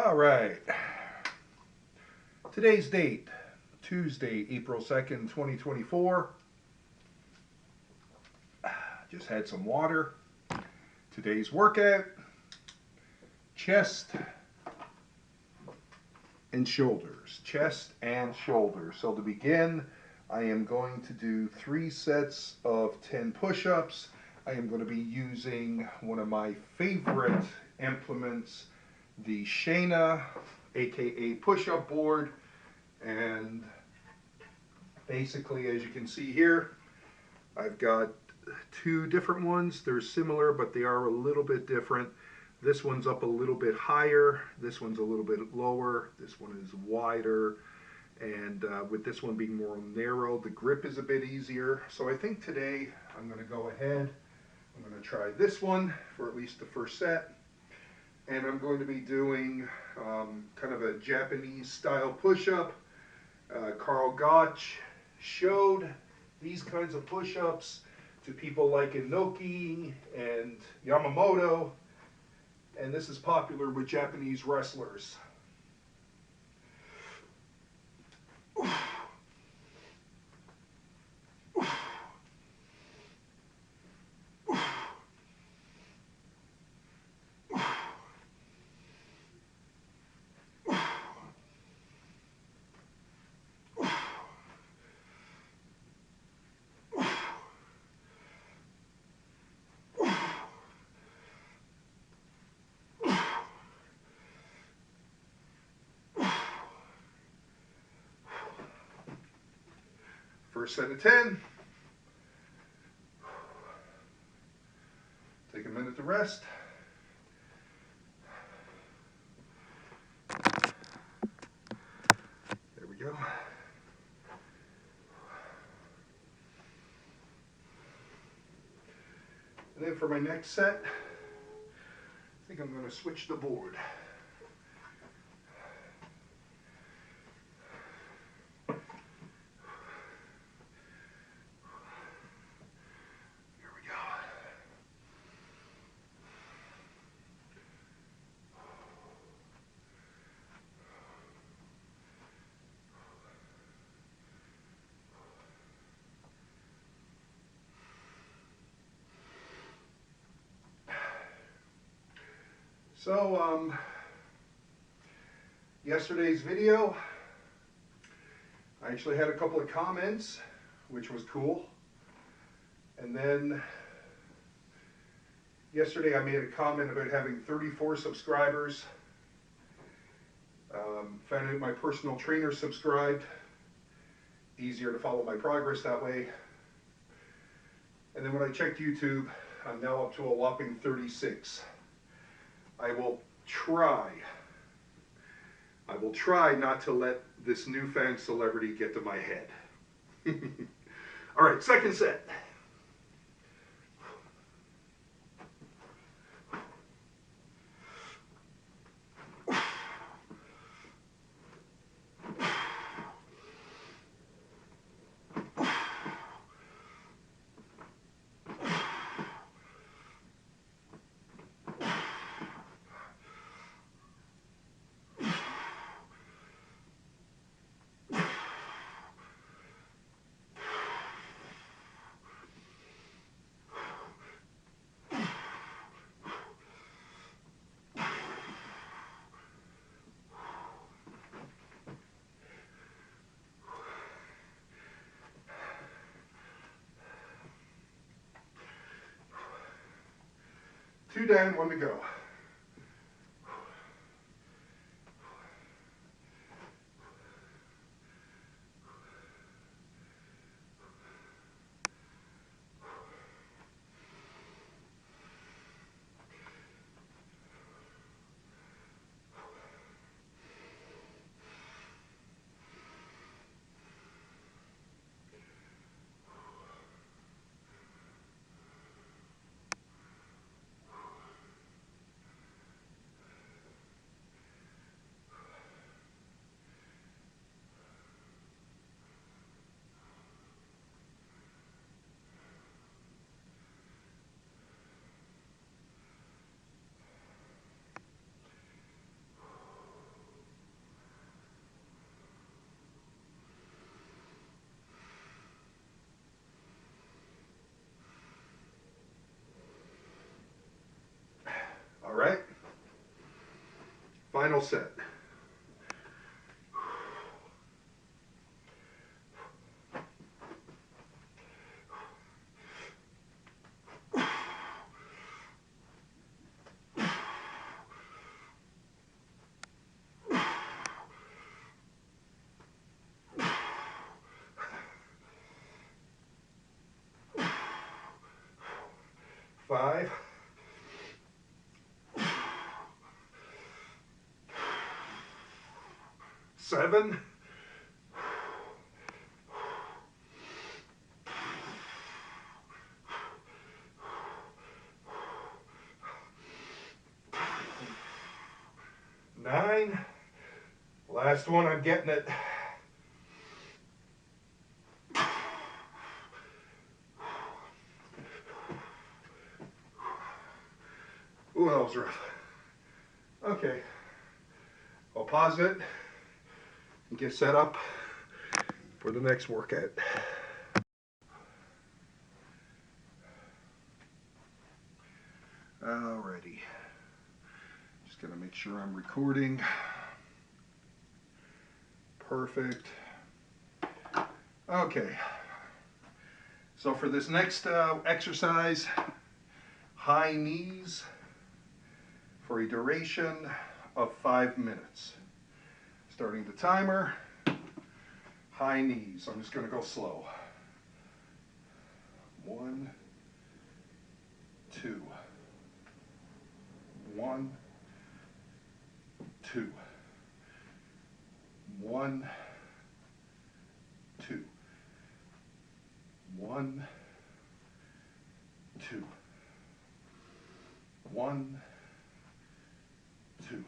All right. Today's date, Tuesday, April 2nd, 2024. Just had some water. Today's workout, chest and shoulders. Chest and shoulders. So to begin, I am going to do 3 sets of 10 push-ups. I am going to be using one of my favorite implements, the Shayna, aka push-up board. And basically, as you can see here, I've got 2 different ones. They're similar, but they are a little bit different. This one's up a little bit higher. This one's a little bit lower. This one is wider. And with this one being more narrow, the grip is a bit easier. So I think today I'm going to go ahead. I'm going to try this one for at least the first set. And I'm going to be doing kind of a Japanese style push-up. Carl Gotch showed these kinds of push-ups to people like Inoki and Yamamoto, and this is popular with Japanese wrestlers. First set of 10. Take a minute to rest. There we go. And then for my next set, I think I'm going to switch the board. So, yesterday's video, I actually had a couple of comments, which was cool. And then yesterday I made a comment about having 34 subscribers. Found out my personal trainer subscribed. Easier to follow my progress that way. And then when I checked YouTube, I'm now up to a whopping 36. I will try not to let this newfound celebrity get to my head. All right, second set. Two down, 1 to go. Final set. Five, 7, 9. Last one, I'm getting it. Ooh, that was rough. Okay, I'll pause it and get set up for the next workout. Alrighty, just gonna make sure I'm recording. Perfect. Okay, so for this next exercise, high knees for a duration of 5 minutes. Starting the timer, high knees. I'm just going to go slow. 1, 2. 1, 2. 1, 2. 1, 2. 1, 2.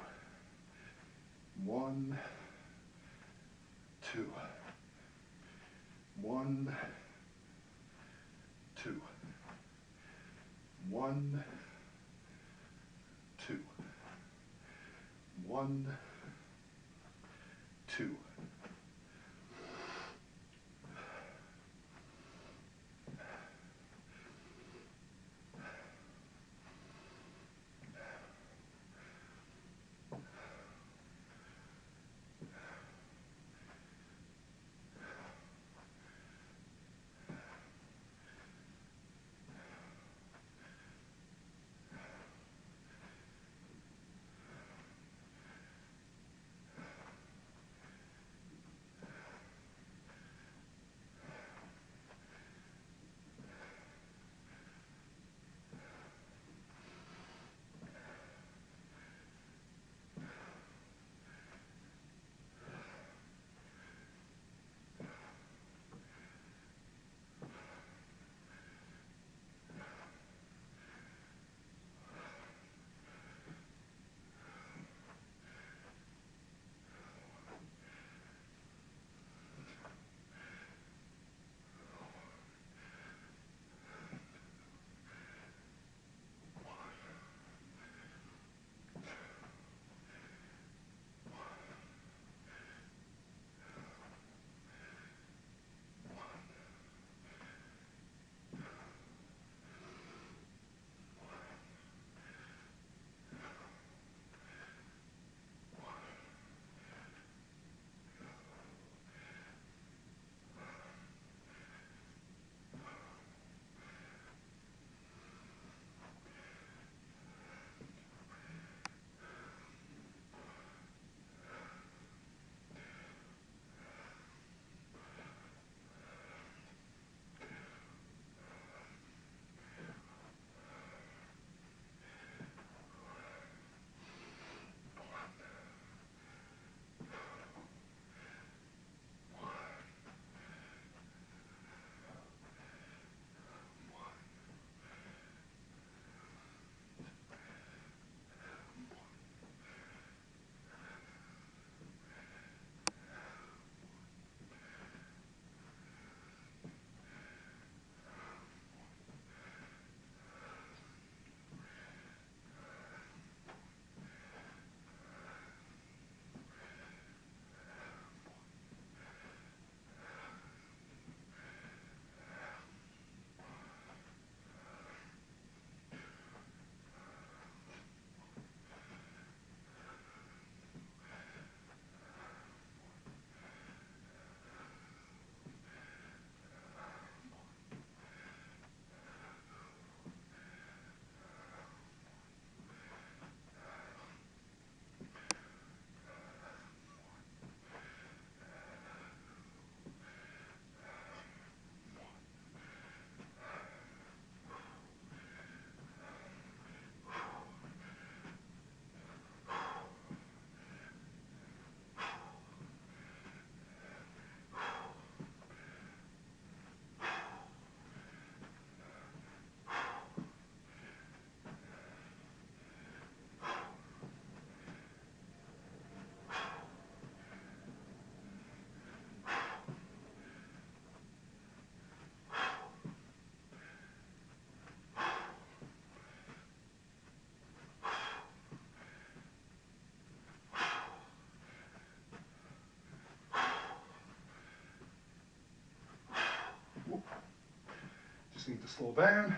1, 2. 1, 2. 1, 2. 1, 2. slow down.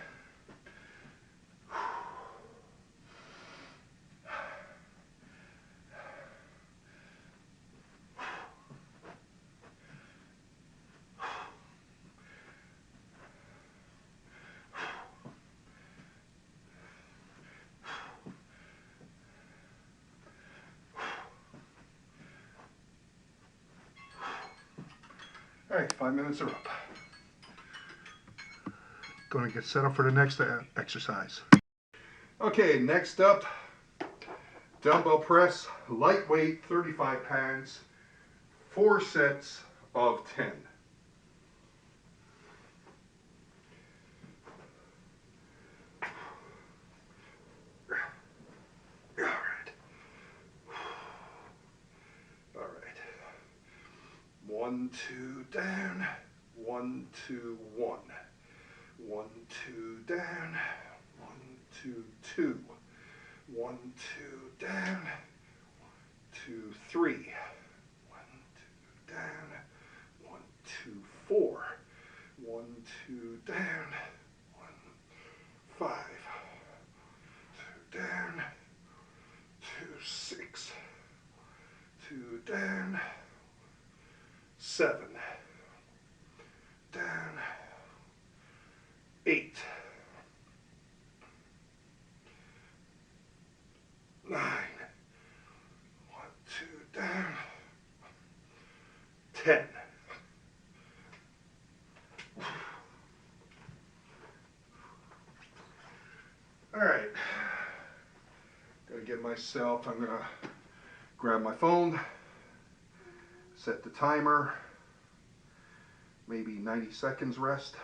All right, 5 minutes are up. Going to get set up for the next exercise. Okay, next up, dumbbell press, lightweight, 35 pounds, 4 sets of 10. All right. 1, 2, down, 1, 2, 1. 1, 2, down, 1, 2, 2. 1, 2, down, 2, 3. 1, 2, down, 1, 2, 4. 1, 2, down, 1, 5. 2 down, 2, 6. 2 down, 7. Down, 8. 9. 1, 2, down. 10. All right. Gotta get myself, I'm gonna grab my phone, set the timer, maybe 90 seconds rest.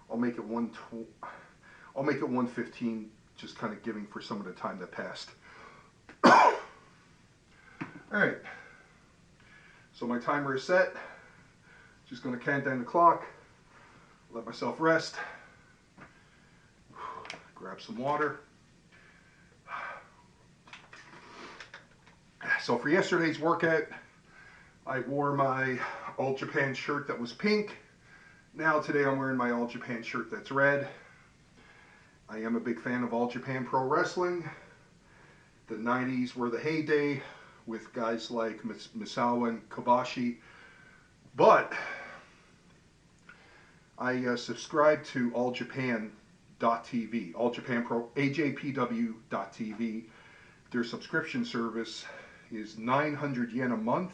I'll make it 1:15, just kind of giving for some of the time that passed. All right, so my timer is set. Just going to count down the clock, let myself rest, grab some water. So for yesterday's workout, I wore my All Japan shirt that was pink. Now today I'm wearing my All Japan shirt that's red. I am a big fan of All Japan Pro Wrestling. The 90s were the heyday with guys like Misawa and Kobashi. But I subscribe to AllJapan.tv, All Japan Pro, AJPW.tv. Their subscription service is 900 yen a month.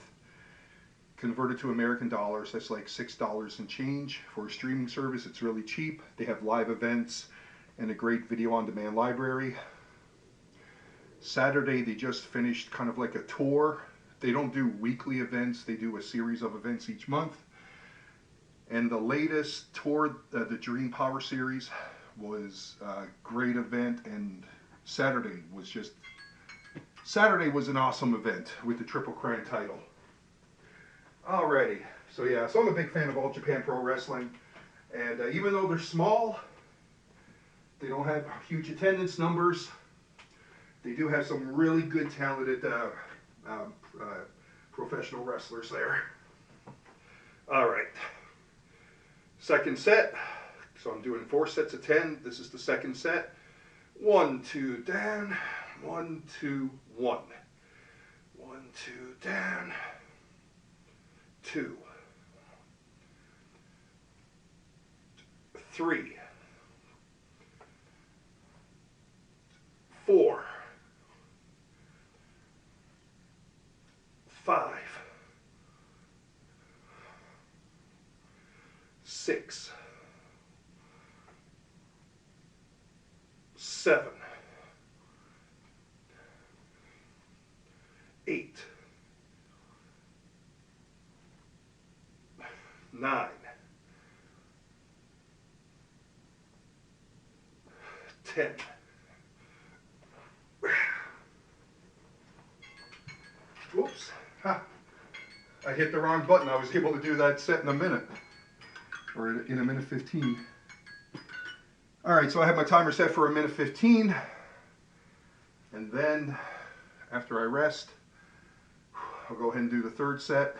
Converted to American dollars, that's like $6 and change. For a streaming service, it's really cheap. They have live events and a great video on demand library. Saturday, they just finished kind of like a tour. They don't do weekly events, they do a series of events each month. And the latest tour, the Dream Power Series, was a great event, and Saturday was an awesome event with the Triple Crown title. Alrighty, so yeah, so I'm a big fan of All Japan Pro Wrestling, and even though they're small, they don't have huge attendance numbers, they do have some really good talented professional wrestlers there. Alright, second set, so I'm doing 4 sets of 10, this is the second set. 1, 2, down, 1, 2, 1. 1, 2, down. 2, 3, 4, 5, 6, 7, 8, 9, 10. Oops. Ha. I hit the wrong button. I was able to do that set in a minute. Or in a minute 15. Alright, so I have my timer set for a minute 15. And then, after I rest, I'll go ahead and do the third set.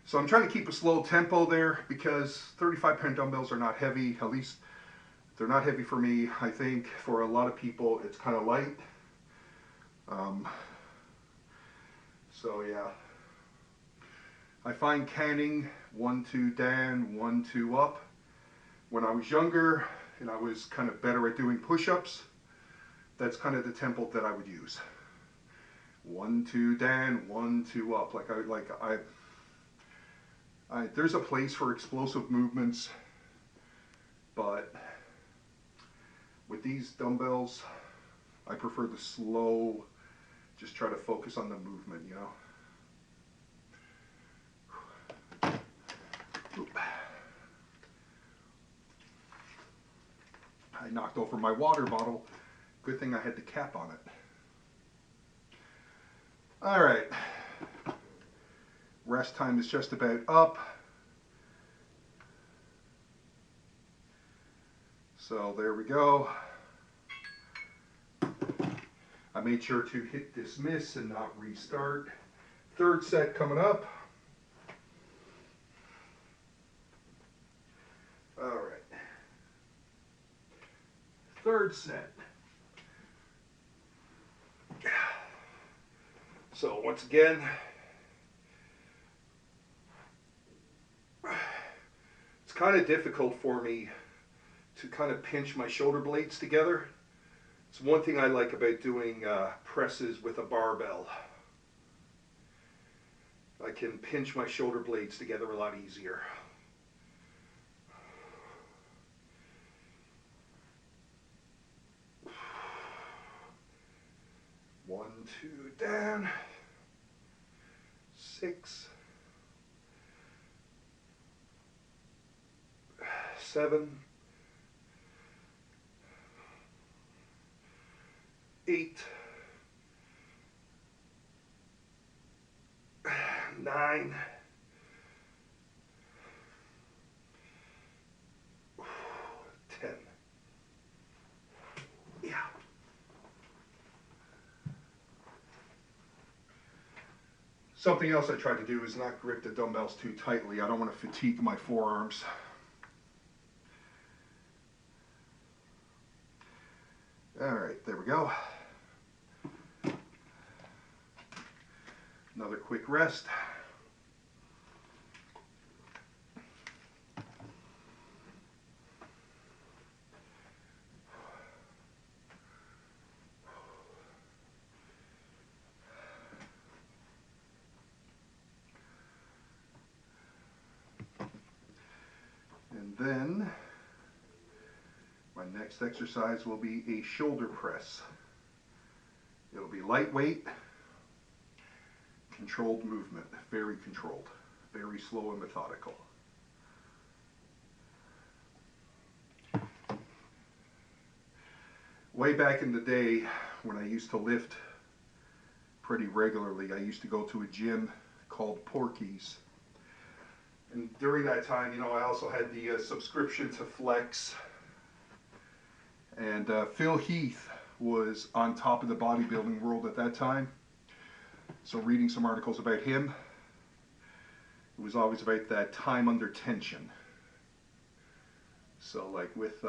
So I'm trying to keep a slow tempo there because 35-pound dumbbells are not heavy. At least they're not heavy for me. I think for a lot of people it's kind of light. So yeah, I find canning 1-2 down, 1-2 up. When I was younger and I was kind of better at doing push-ups, that's kind of the tempo that I would use. 1-2 down, 1-2 up. There's a place for explosive movements, but with these dumbbells, I prefer the slow, just try to focus on the movement, you know. Oop. I knocked over my water bottle. Good thing I had the cap on it. All right. Rest time is just about up. So there we go. I made sure to hit dismiss and not restart. Third set coming up. All right. Third set. So once again, it's kind of difficult for me to kind of pinch my shoulder blades together. It's one thing I like about doing presses with a barbell. I can pinch my shoulder blades together a lot easier. One, two, down. 6, 7, 8, 9, 10. Yeah. Something else I try to do is not grip the dumbbells too tightly. I don't want to fatigue my forearms. All right, there we go. Another quick rest. And then my next exercise will be a shoulder press. It'll be lightweight, controlled movement, very controlled, very slow and methodical. Way back in the day when I used to lift pretty regularly, I used to go to a gym called Porky's. And during that time, you know, I also had the subscription to Flex. And Phil Heath was on top of the bodybuilding world at that time. So reading some articles about him, it was always about that time under tension. So like with,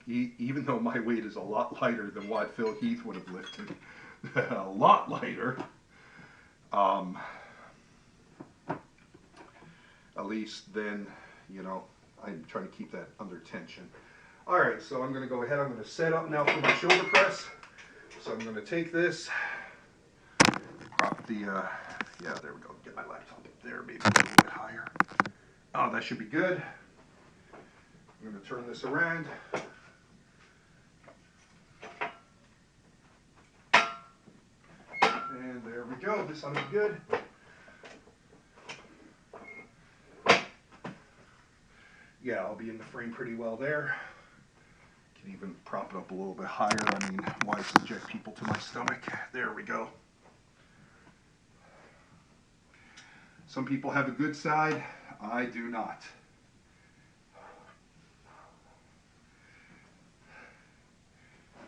even though my weight is a lot lighter than what Phil Heath would have lifted, a lot lighter, at least then, you know, I'm trying to keep that under tension. All right, so I'm going to go ahead. I'm going to set up now for my shoulder press. So I'm going to take this, prop the, yeah, there we go. Get my laptop up there, maybe a little bit higher. Oh, that should be good. I'm going to turn this around. And there we go. This one is good. Yeah, I'll be in the frame pretty well there. Can even prop it up a little bit higher. I mean, why subject people to my stomach? There we go. Some people have a good side. I do not.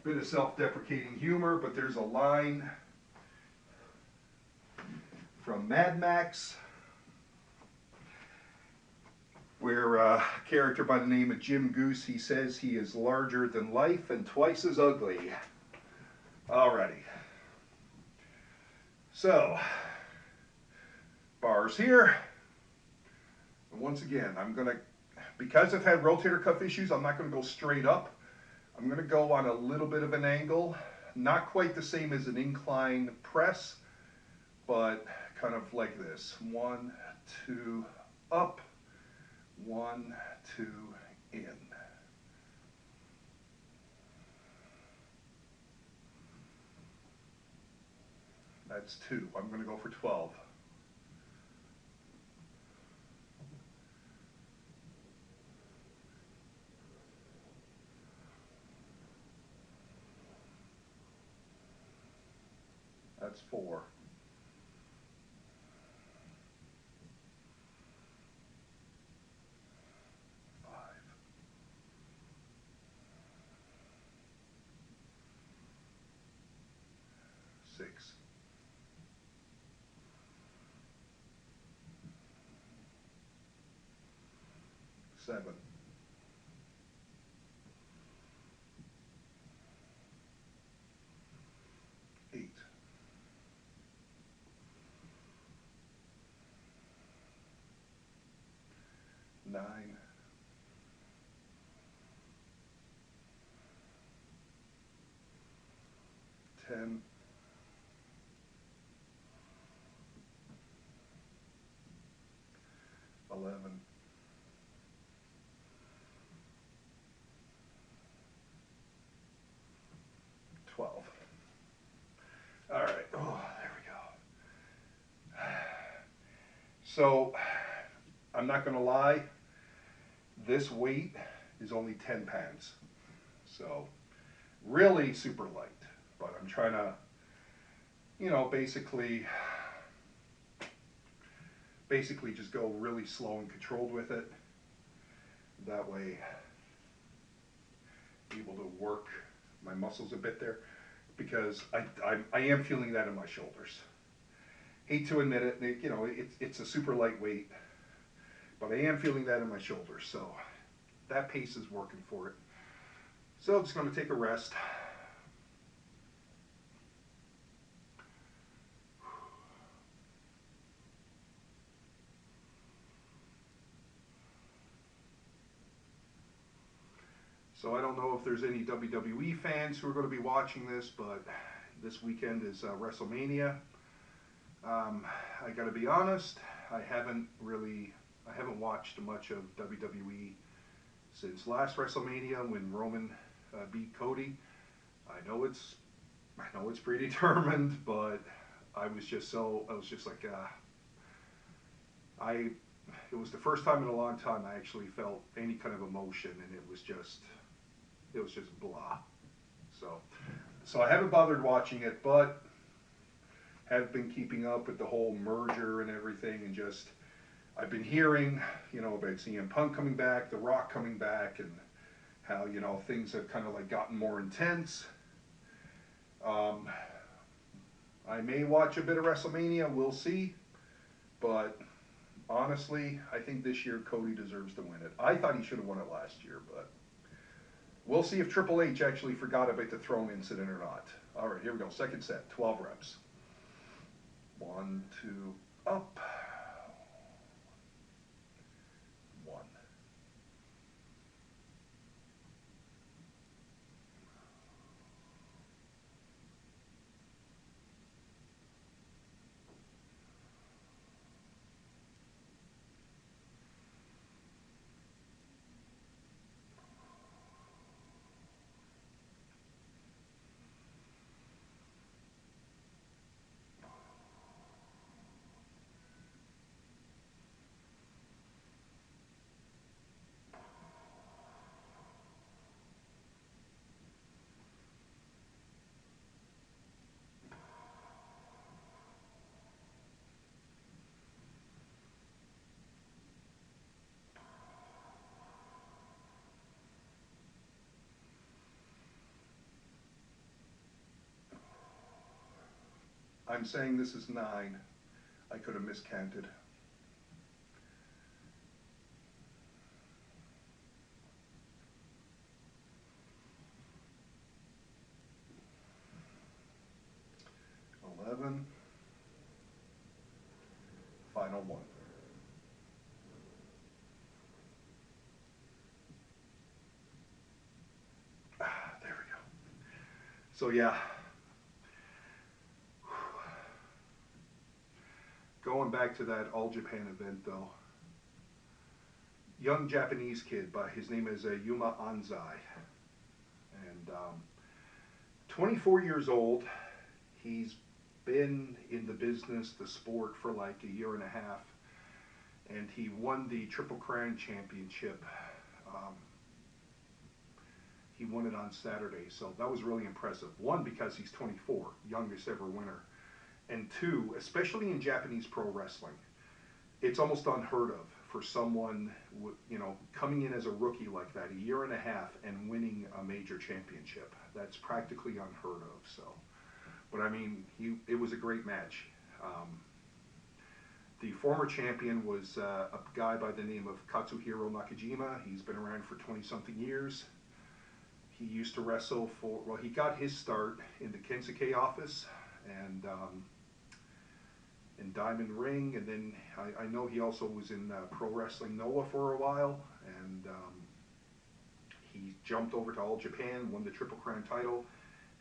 Bit of self-deprecating humor, but there's a line from Mad Max where a character by the name of Jim Goose, he says he is larger than life and twice as ugly. Alrighty. So, bars here. And once again, I'm going to, because I've had rotator cuff issues, I'm not going to go straight up. I'm going to go on a little bit of an angle. Not quite the same as an incline press, but kind of like this. 1, 2, up. 1, 2, in. That's 2. I'm going to go for 12. That's 4. 5. 6. 7. 8. 9. 10. 11. 12. All right. Oh, there we go. So, I'm not going to lie. This weight is only 10 pounds. So, really super light. But I'm trying to, you know, basically just go really slow and controlled with it. That way, able to work my muscles a bit there, because I am feeling that in my shoulders. Hate to admit it, you know, it's a super lightweight, but I am feeling that in my shoulders. So that pace is working for it. So I'm just going to take a rest. So I don't know if there's any WWE fans who are going to be watching this, but this weekend is WrestleMania. I got to be honest, I haven't watched much of WWE since last WrestleMania when Roman beat Cody. I know it's predetermined, but I was just like, it was the first time in a long time I actually felt any kind of emotion, and it was just blah. So I haven't bothered watching it, but have been keeping up with the whole merger and everything, and just I've been hearing, you know, about CM Punk coming back, The Rock coming back, and how, you know, things have kind of like gotten more intense. I may watch a bit of WrestleMania, we'll see, but honestly, I think this year Cody deserves to win it. I thought he should have won it last year, but we'll see if Triple H actually forgot about the throne incident or not. All right, here we go. Second set, 12 reps. 1, 2, up. 1. I'm saying this is 9. I could have miscounted. 11. Final one. There we go. So yeah, going back to that All Japan event though, young Japanese kid, but his name is Yuma Anzai, and 24 years old. He's been in the business, the sport, for like a year and a half, and he won the Triple Crown Championship. He won it on Saturday, so that was really impressive. One, because he's 24, youngest ever winner, and two, especially in Japanese pro wrestling, it's almost unheard of for someone, you know, coming in as a rookie like that, a year and a half, and winning a major championship. That's practically unheard of. So, but I mean, it was a great match. The former champion was a guy by the name of Katsuhiro Nakajima. He's been around for 20-something years. He used to wrestle for, well, he got his start in the Kensuke office and in Diamond Ring, and then I know he also was in Pro Wrestling Noah for a while, and he jumped over to All Japan, won the Triple Crown title,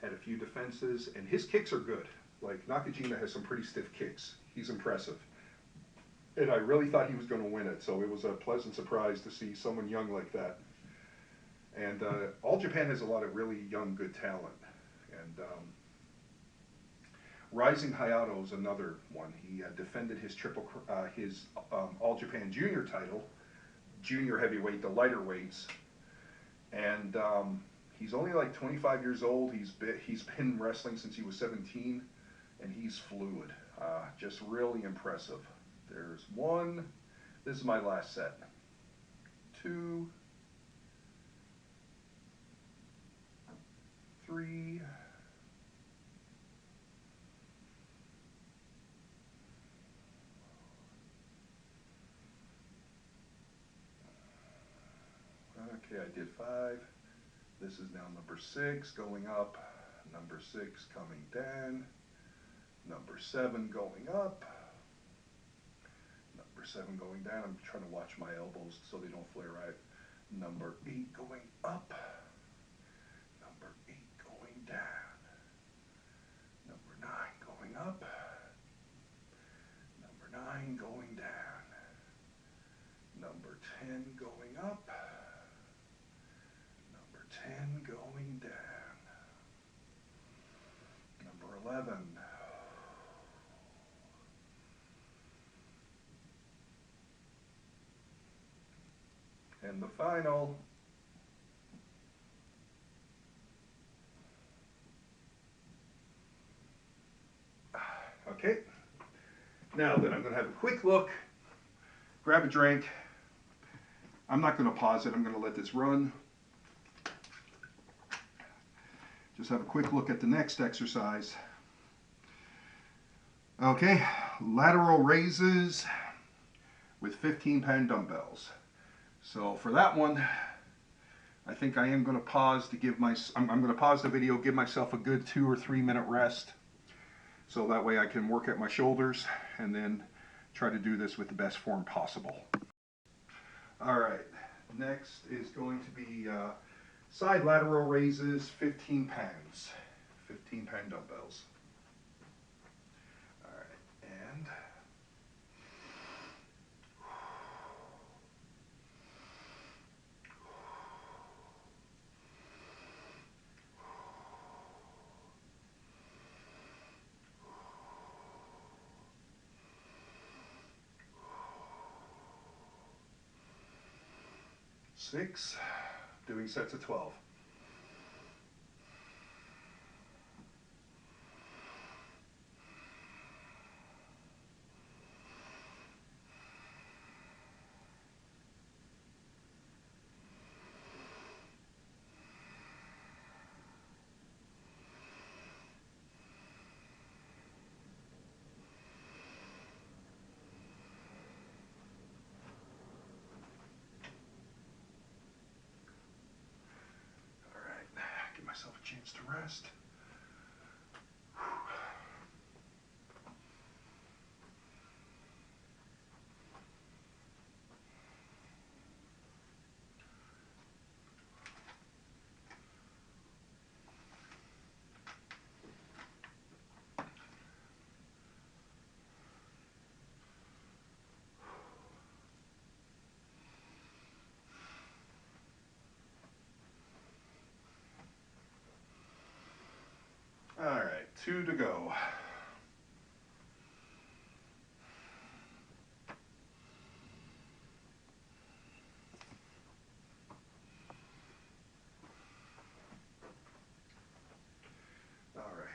had a few defenses, and his kicks are good. Like, Nakajima has some pretty stiff kicks. He's impressive. And I really thought he was going to win it, so it was a pleasant surprise to see someone young like that. And All Japan has a lot of really young, good talent. And Rising Hayato is another one. He defended his All Japan Junior title, junior heavyweight, the lighter weights, and he's only like 25 years old. He's been wrestling since he was 17, and he's fluid. Just really impressive. There's one. This is my last set. 2, 3. Okay, I did 5. This is now number 6 going up, number 6 coming down, number 7 going up, number 7 going down. I'm trying to watch my elbows so they don't flare out. Number 8 going up, number 8 going down, number 9 going up, number 9 going down, number 10 going up, 10 going down. Number 11. And the final. Okay. Now then, I'm going to have a quick look, grab a drink. I'm not going to pause it. I'm going to let this run. Just have a quick look at the next exercise. Okay, lateral raises with 15-pound dumbbells. So for that one, I think I am going to pause to give I'm going to pause the video, give myself a good 2 or 3 minute rest, so that way I can work at my shoulders and then try to do this with the best form possible. All right, next is going to be side lateral raises, 15 pounds, 15-pound dumbbells. All right, and six, doing sets of 12. Myself a chance to rest. 2 to go. All right.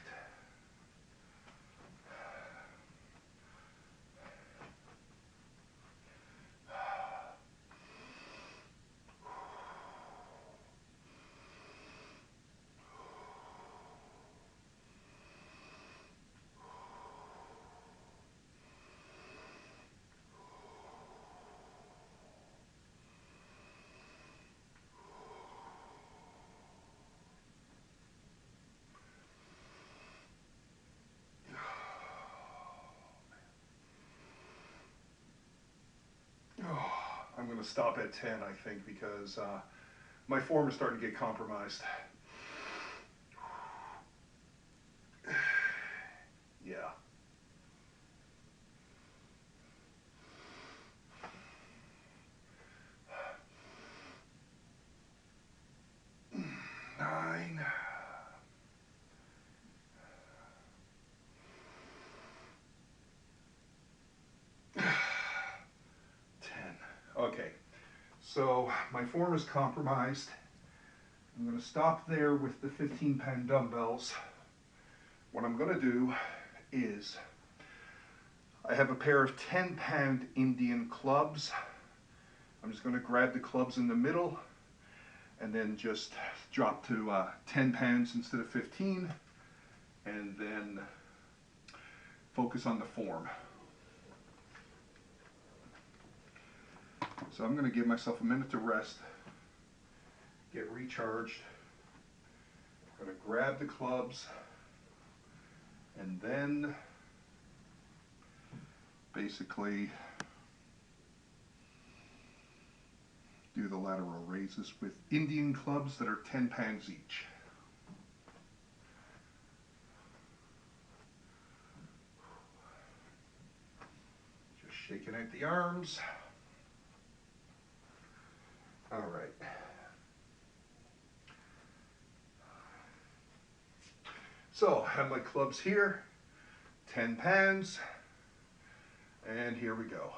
I'm going to stop at 10, I think, because my form is starting to get compromised. Yeah. Nine. 10. Okay. So my form is compromised. I'm going to stop there with the 15-pound dumbbells. What I'm going to do is I have a pair of 10-pound Indian clubs. I'm just going to grab the clubs in the middle and then just drop to 10 pounds instead of 15, and then focus on the form. So I'm going to give myself a minute to rest, get recharged. I'm going to grab the clubs and then basically do the lateral raises with Indian clubs that are 10 pounds each. Just shaking out the arms. All right. So I have my clubs here, 10 pounds, and here we go.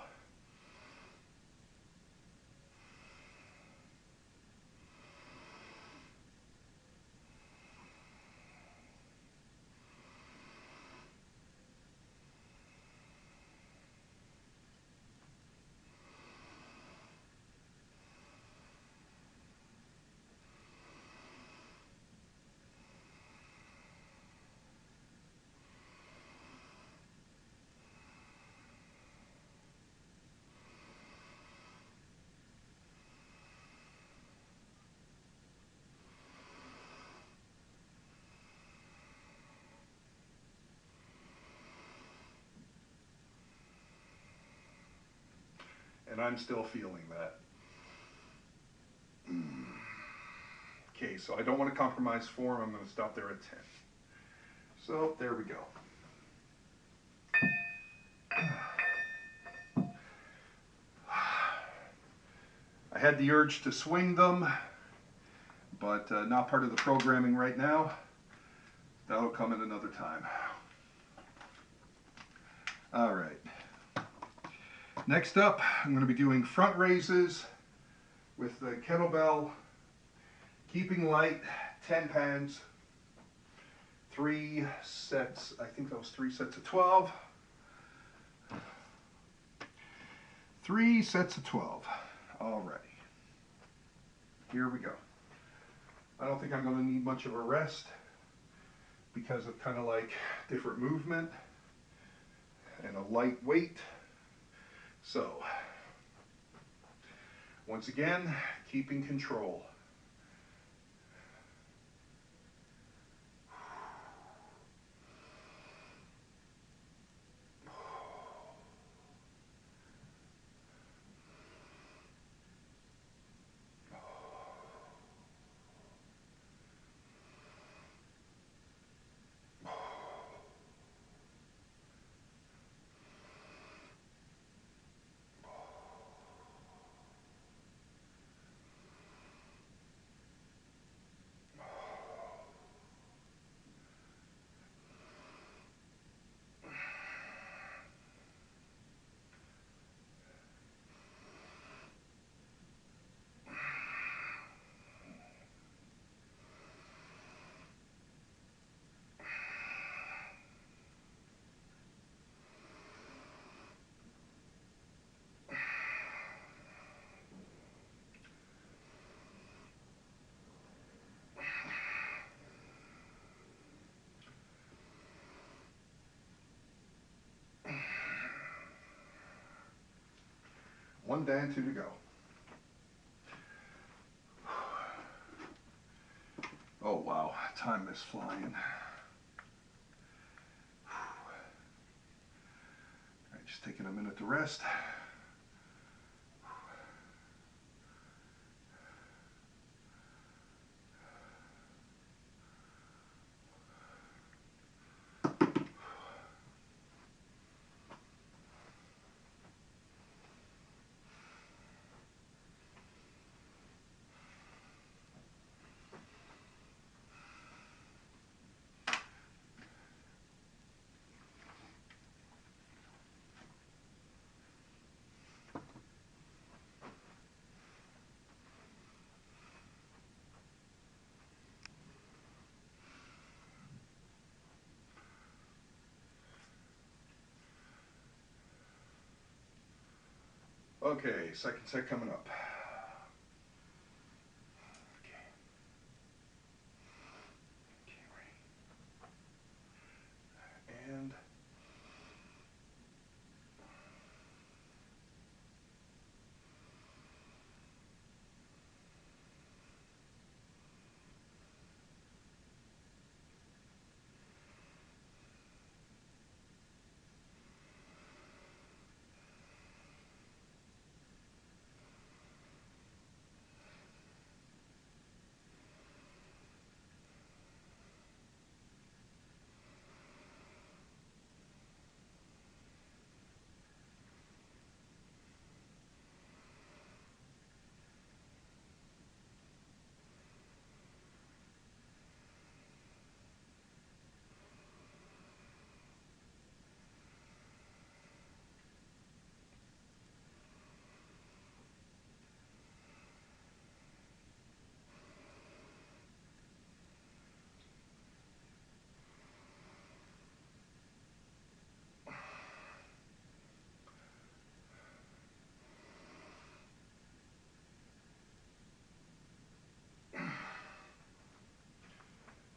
And I'm still feeling that. Okay, so I don't want to compromise form. I'm going to stop there at 10. So there we go. I had the urge to swing them, but not part of the programming right now. That'll come at another time. All right. Next up, I'm going to be doing front raises with the kettlebell, keeping light, 10 pounds, 3 sets, I think that was 3 sets of 12. 3 sets of 12. Alrighty. Here we go. I don't think I'm going to need much of a rest because of kind of like different movement and a light weight. So, once again, keeping control. One down, two to go. Oh wow, time is flying. All right, just taking a minute to rest. Okay, second set coming up. And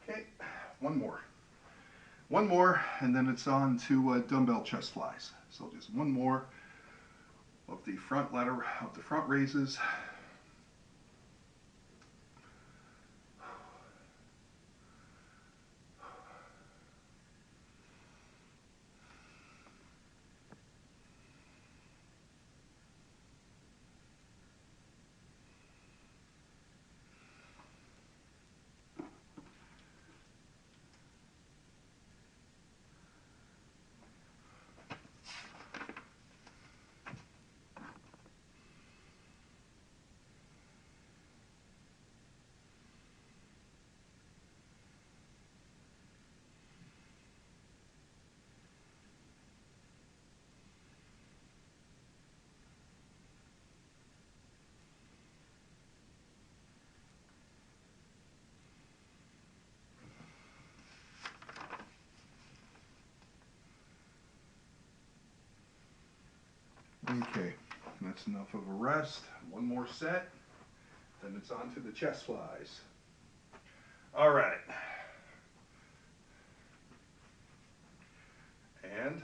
okay, one more. One more, and then it's on to dumbbell chest flies. So just one more of the front ladder, of the front raises. Okay, that's enough of a rest. One more set, then it's on to the chest flies. All right. And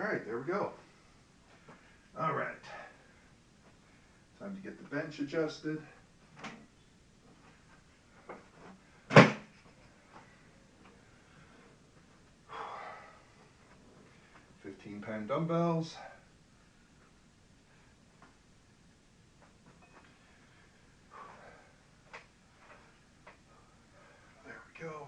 All right, there we go. All right. Time to get the bench adjusted. 15-pound dumbbells. There we go.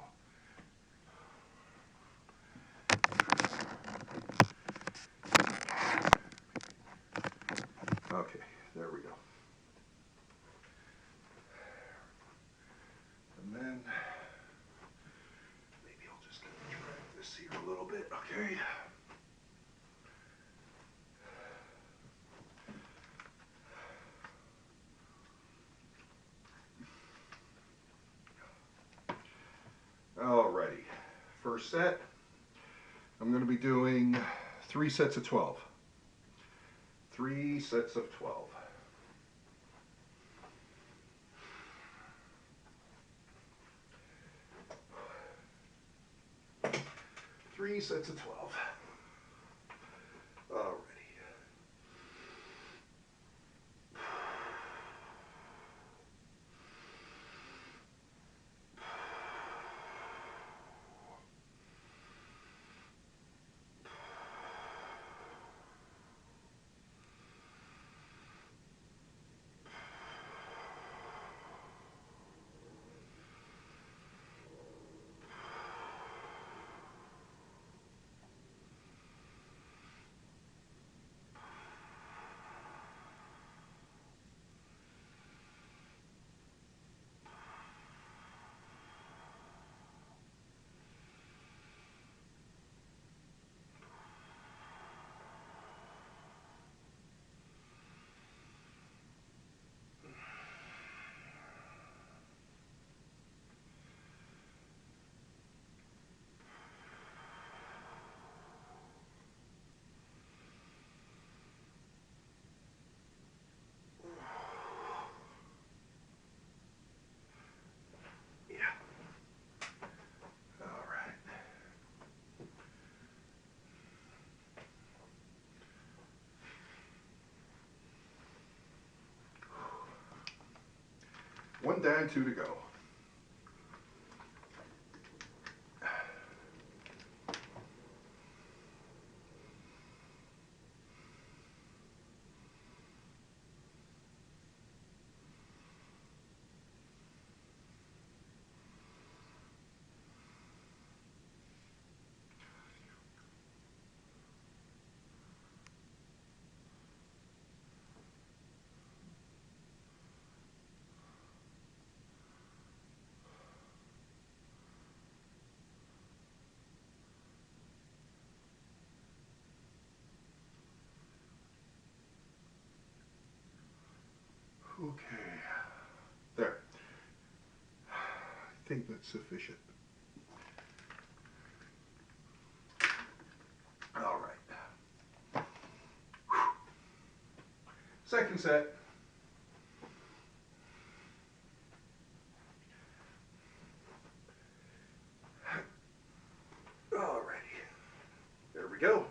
Okay, there we go. And then maybe I'll just drag this here a little bit. Okay. Alrighty. First set, I'm going to be doing 3 sets of 12. 3 sets of 12. Three sets of 12. Alrighty. One down, 2 to go. Okay, there. I think that's sufficient. All right. Second set. All righty. There we go.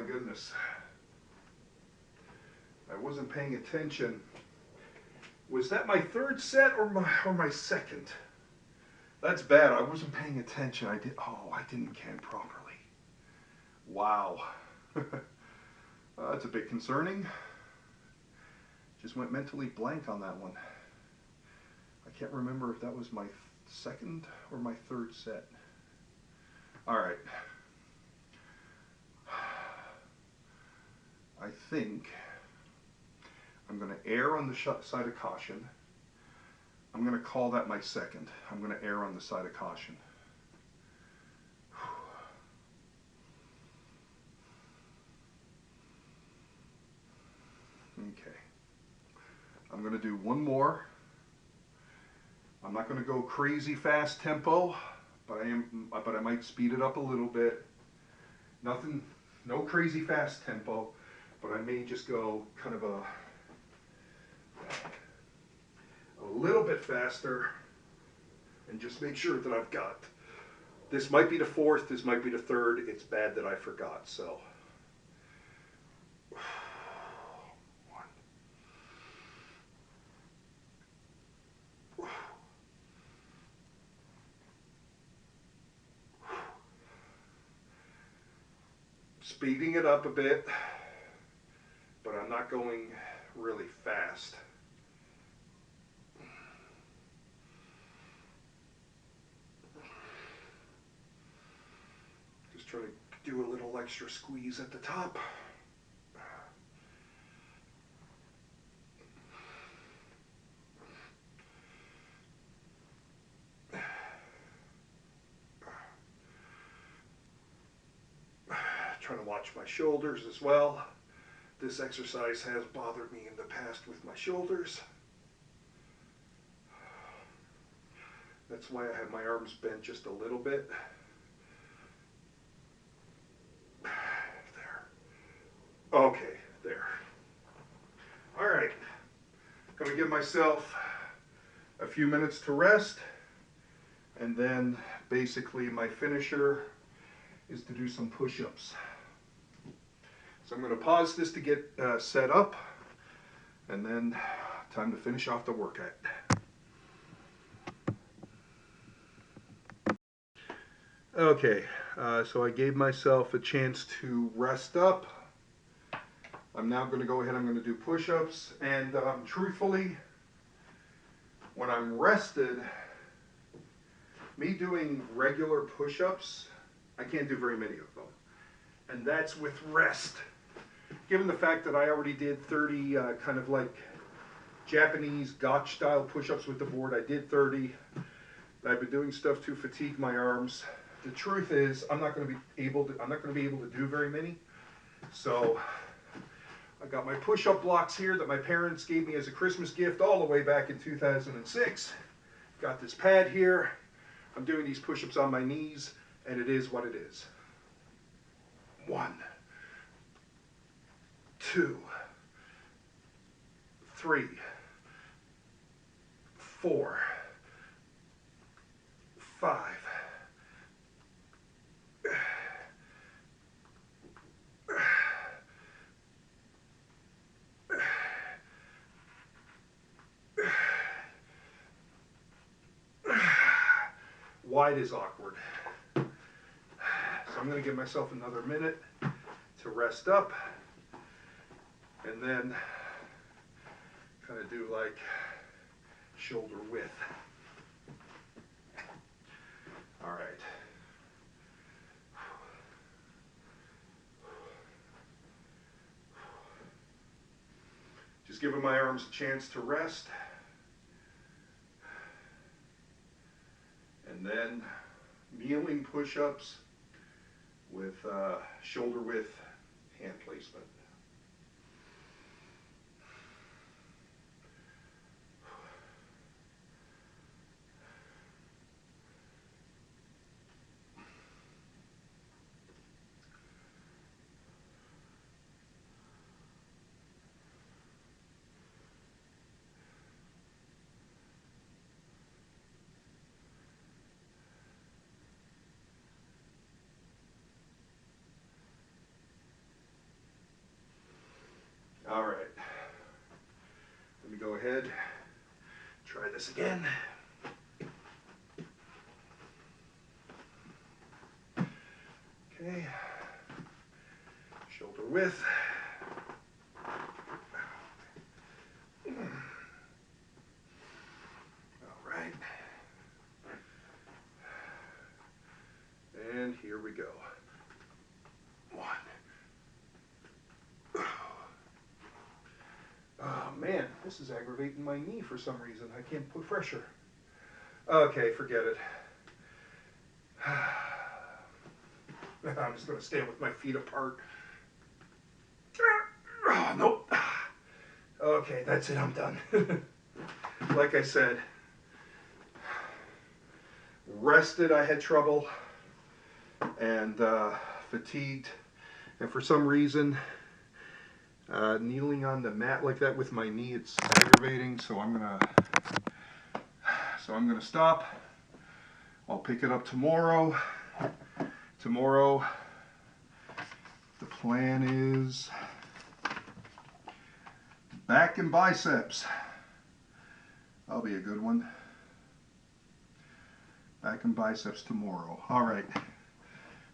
my goodness. I wasn't paying attention. Was that my third set or my second? That's bad. I wasn't paying attention. I didn't count properly. Wow. That's a bit concerning. Just went mentally blank on that one. I can't remember if that was my second or my third set. All right. I think I'm going to err on the side of caution. I'm going to call that my second. I'm going to err on the side of caution. Okay. I'm going to do one more. I'm not going to go crazy fast tempo, but I might speed it up a little bit. No crazy fast tempo, but I may just go kind of a little bit faster and just make sure that I've got, this might be the fourth, this might be the third. It's bad that I forgot, so. Speeding it up a bit, but I'm not going really fast. Just trying to do a little extra squeeze at the top. Trying to watch my shoulders as well. This exercise has bothered me in the past with my shoulders. That's why I have my arms bent just a little bit. There. Okay, there. All right. Gonna give myself a few minutes to rest, and then basically my finisher is to do some push-ups. So I'm going to pause this to get set up, and then time to finish off the workout. Okay, so I gave myself a chance to rest up. I'm now going to go ahead, I'm going to do push-ups, and truthfully, when I'm rested, me doing regular push-ups, I can't do very many of them. And that's with rest. Given the fact that I already did 30 kind of like Japanese gotch style push-ups with the board, I did 30. I've been doing stuff to fatigue my arms. The truth is, I'm not going to be able to do very many. So I got my push-up blocks here that my parents gave me as a Christmas gift all the way back in 2006. Got this pad here. I'm doing these push-ups on my knees, and it is what it is. 1, 2, 3, 4, 5, 6. Wide is awkward. So I'm going to give myself another minute to rest up, and then kind of do like shoulder width. All right. Just giving my arms a chance to rest. And then kneeling push-ups with shoulder width hand placement. ahead, try this again. Okay, shoulder width. All right. And here we go. One. Oh man, this is aggravating my knee for some reason. I can't put pressure. Okay, forget it. I'm just going to stand with my feet apart. Oh, nope. Okay, that's it. I'm done. Like I said, rested, I had trouble, and fatigued. And for some reason, kneeling on the mat like that with my knee, it's aggravating. So I'm gonna stop. I'll pick it up tomorrow. Tomorrow, the plan is back and biceps. That'll be a good one. Back and biceps tomorrow. All right.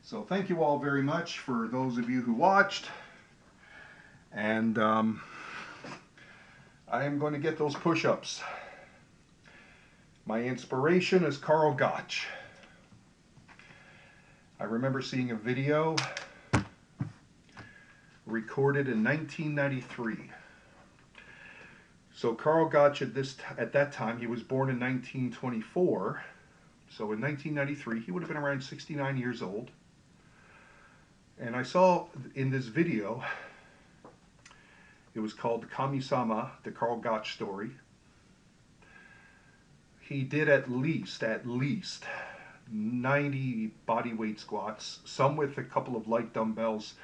So thank you all very much for those of you who watched. And I am going to get those push-ups. My inspiration is Karl Gotch. I remember seeing a video recorded in 1993. So Karl Gotch at that time, he was born in 1924. So in 1993, he would have been around 69 years old. And I saw in this video, it was called Kami-sama, the Karl Gotch story. He did at least 90 body weight squats, some with a couple of light dumbbells.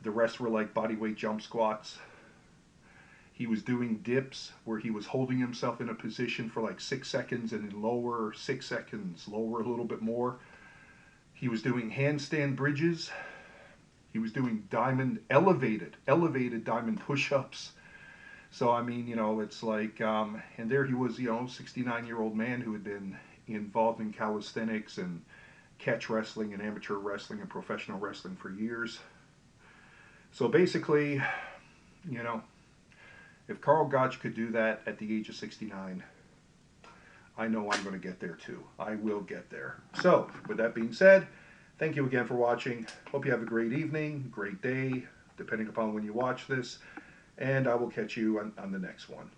The rest were like body weight jump squats. He was doing dips where he was holding himself in a position for like 6 seconds and then lower, 6 seconds, lower a little bit more. He was doing handstand bridges. He was doing elevated diamond push-ups. So, I mean, you know, it's like, and there he was, you know, 69-year-old man who had been involved in calisthenics and catch wrestling and amateur wrestling and professional wrestling for years. So basically, you know, if Karl Gotch could do that at the age of 69, I know I'm going to get there too. I will get there. So, with that being said, thank you again for watching. Hope you have a great evening, great day, depending upon when you watch this. And I will catch you on the next one.